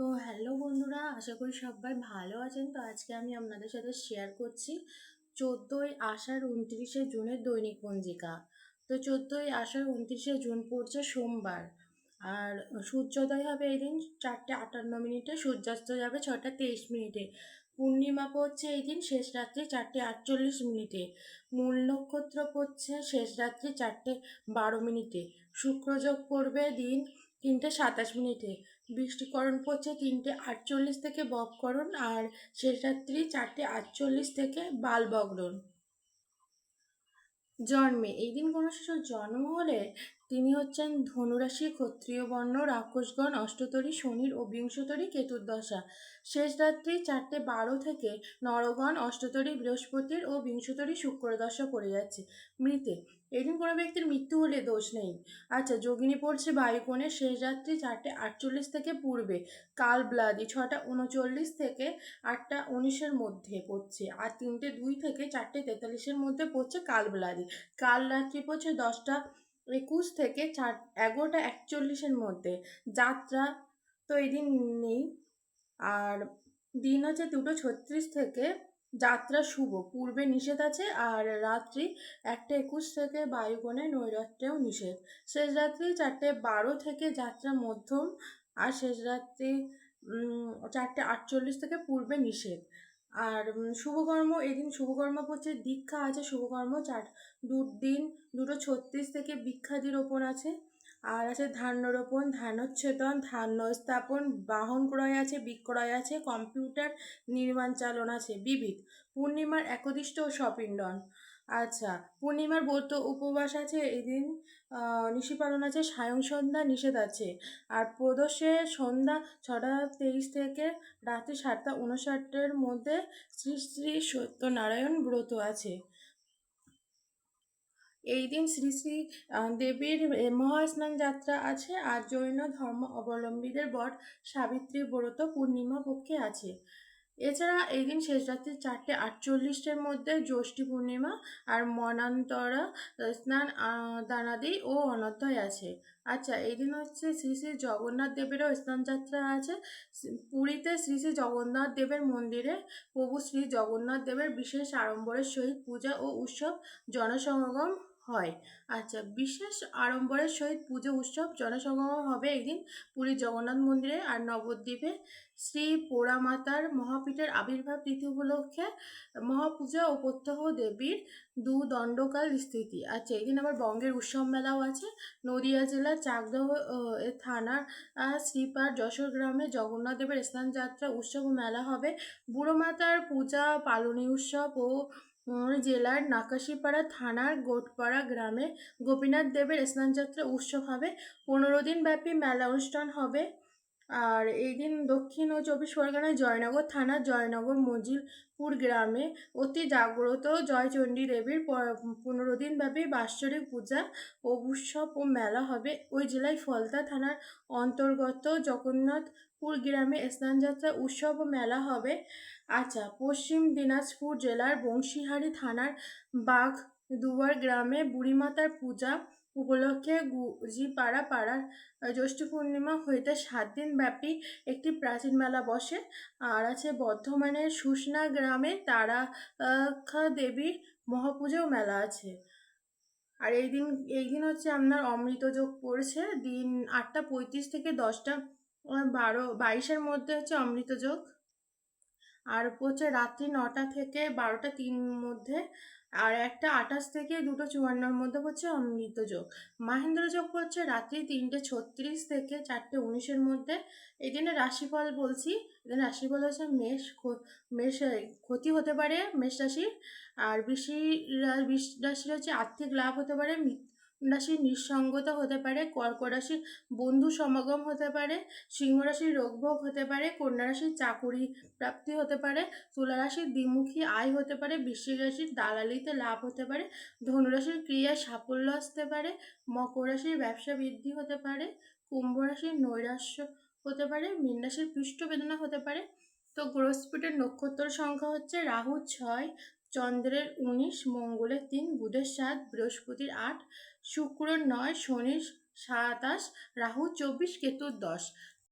তো হ্যালো বন্ধুরা, আশা করি সবাই ভালো আছেন। তো আজকে আমি আপনাদের সাথে শেয়ার করছি 14ই আষাঢ় 29শে জুনের দৈনিক পঞ্জিকা। তো 14ই আষাঢ় 29শে জুন পড়ছে সোমবার। আর সূর্যোদয় হবে এই দিন 4:58, সূর্যাস্ত যাবে 6:23। পূর্ণিমা পড়ছে এই দিন শেষ রাত্রি 4:48। মূল নক্ষত্র পড়ছে শেষ রাত্রি 4:12। শুক্রযোগ পড়বে দিন 3:27। বৃষ্টিকরণ পড়ছে 3:48 থেকে বকরণ, আর শেষ রাত্রি 4:48 থেকে বালবগ্রণ। জন্মে এই দিন কোনো শিশুর জন্ম হলে তিনি হচ্ছেন ধনুরাশি, ক্ষত্রিয় বর্ণ, রাক্ষসগণ, অষ্টতরী শনির ও বিংশতরী কেতুর দশা। শেষ রাত্রি 4:12 থেকে নরগণ, অষ্টতরী বৃহস্পতির ও বিংশতরী শুক্র দশা পড়ে যাচ্ছে। মৃতে এই দিন কোনো ব্যক্তির মৃত্যু হলে দোষ নেই। আচ্ছা, যোগিনী পড়ছে বায়ুকোণে শেষ রাত্রি 4:48 থেকে পূর্বে। কালব্লাদি 6:39 থেকে 8:19 মধ্যে পড়ছে, আর 3:02 থেকে 4:43 মধ্যে পড়ছে কালব্লাদি। কাল রাত্রি পড়ছে 10:21 থেকে 11:41 মধ্যে। যাত্রা তো এই দিন নেই। আর দিন হচ্ছে 2:36 থেকে যাত্রা শুভ, পূর্বে নিষেধ আছে। আর রাত্রি 1:21 থেকে বায়ুকোণে নৈরাত্রেও নিষেধ। শেষ রাত্রি 4:12 থেকে যাত্রা মধ্যম, আর শেষ রাত্রি 4:48 থেকে পূর্বে নিষেধ। আর শুভকর্ম এই দিন শুভকর্ম পড়ছে দীক্ষা আছে। শুভকর্ম দিন 2:36 থেকে বৃক্ষাদি রোপণ আছে। আর আছে ধান্য রোপণ, ধানোচ্ছেদন, ধান্য স্থাপন, বাহন ক্রয় আছে, বিক্রয় আছে, কম্পিউটার নির্মাণ চালন আছে। বিবিধ পূর্ণিমার একদিষ্ট ও সপিণ্ডন। আচ্ছা, পূর্ণিমার ব্রত উপবাস আছে এদিন। নিশি পালন আছে, সায়ং সন্ধ্যা নিষেধ আছে। আর প্রদোষে সন্ধ্যা 6:23 থেকে রাত্রি 7:59 মধ্যে শ্রী শ্রী সত্যনারায়ণ ব্রত আছে। এই দিন শ্রী শ্রী দেবীর মহাস্নান যাত্রা আছে। আর জৈন ধর্ম অবলম্বীদের বট সাবিত্রী ব্রত পূর্ণিমা পক্ষে আছে। এছাড়া এই দিন শেষ রাত্রি 4:48 মধ্যে জ্যৈষ্ঠী পূর্ণিমা আর মনান্তরা স্নান দানাদি ও অনধ্যয় আছে। আচ্ছা, এই দিন হচ্ছে শ্রী শ্রী জগন্নাথ দেবেরও স্নান যাত্রা আছে। পুরীতে শ্রী শ্রী জগন্নাথ দেবের মন্দিরে প্রভু শ্রী জগন্নাথ দেবের বিশেষ আড়ম্বরের সহিত পূজা ও উৎসব জনসমাগম হয়। আচ্ছা, বিশেষ আড়ম্বরের সহিত পুজো উৎসব জনসমাগম হবে এই দিন পুরীর জগন্নাথ মন্দিরে। আর নবদ্বীপে শ্রী পোড়ামাতার মহাপীঠের আবির্ভাব তিথি উপলক্ষে মহাপূজা ও প্রত্যহ দেবীর দণ্ডকাল স্থিতি। আচ্ছা, এই দিন আবার বঙ্গের উৎসব মেলাও আছে। নদিয়া জেলার চাকদহ থানার শ্রীপাঠ যশোর গ্রামে জগন্নাথ দেবের স্নান যাত্রা উৎসব ও মেলা হবে। বুড়ো মাতার পূজা পালনী উৎসব ও জেলার নাকাশিপাড়া থানার গোটপাড়া গ্রামে গোপীনাথ দেবের স্নানযাত্রা উৎসব হবে। 15 দিন ব্যাপী মেলা অনুষ্ঠান হবে। আর এই দিন দক্ষিণ ও 24 পরগনায় জয়নগর থানার জয়নগর মজিলপুর গ্রামে অতি জাগ্রত জয়চণ্ডী দেবীর 15 দিন ব্যাপী বাৎসরিক পূজা ও উৎসব ও মেলা হবে। ওই জেলায় ফলতা থানার অন্তর্গত জগন্নাথপুর গ্রামে স্নানযাত্রা উৎসব ও মেলা হবে। আচ্ছা, পশ্চিম দিনাজপুর জেলার বংশীহারি থানার বাঘদুয়ার গ্রামে বুড়িমাতার পূজা উপলক্ষে গুজিপাড়া পাড়ার জ্যৈষ্ঠ পূর্ণিমা হইতে 7 দিন ব্যাপী একটি প্রাচীন মেলা বসে। আর আছে বর্ধমানের শুশনা গ্রামে তারাখা দেবীর মহাপূজা ও মেলা আছে। আর এই দিন হচ্ছে আপনার অমৃত যোগ পড়েছে দিন 8:35 থেকে 10:22 মধ্যে হচ্ছে অমৃত যোগ। আর হচ্ছে রাত্রি 9টা থেকে 12:03 মধ্যে। আর 1:28 থেকে 2:54 মধ্যে হচ্ছে অমৃত যোগ। মাহেন্দ্র যোগ হচ্ছে রাত্রি 3:36 থেকে 4:19 মধ্যে। এই দিনে রাশিফল বলছি। এদিন রাশিফল হচ্ছে মেষ ক্ষতি হতে পারে মেষ রাশির। আর বৃষ রাশির হচ্ছে আর্থিক লাভ হতে পারে। রাশির নিঃসঙ্গতা হতে পারে। কর্ক রাশির বন্ধু সমাগম হতে পারে। সিংহ রাশির রোগভোগ হতে পারে। কন্যা রাশির চাকুরি প্রাপ্তি হতে পারে। তুলা রাশির দ্বিমুখী আয় হতে পারে। বৃশ্চিক রাশির দালালিতে লাভ হতে পারে। ধনুরাশির ক্রিয়ায় সাফল্য আসতে পারে। মকর রাশির ব্যবসা বৃদ্ধি হতে পারে। কুম্ভ রাশির নৈরাশ্য হতে পারে। মীন রাশির পৃষ্ঠ বেদনা হতে পারে। তো গ্রহস্ফুটের নক্ষত্র সংখ্যা হচ্ছে রাহু 6, চন্দ্রের 19, মঙ্গলের 3, বুধের 7, বৃহস্পতির 8, শুক্র 9, শনির 27, রাহু 24, কেতুর 10।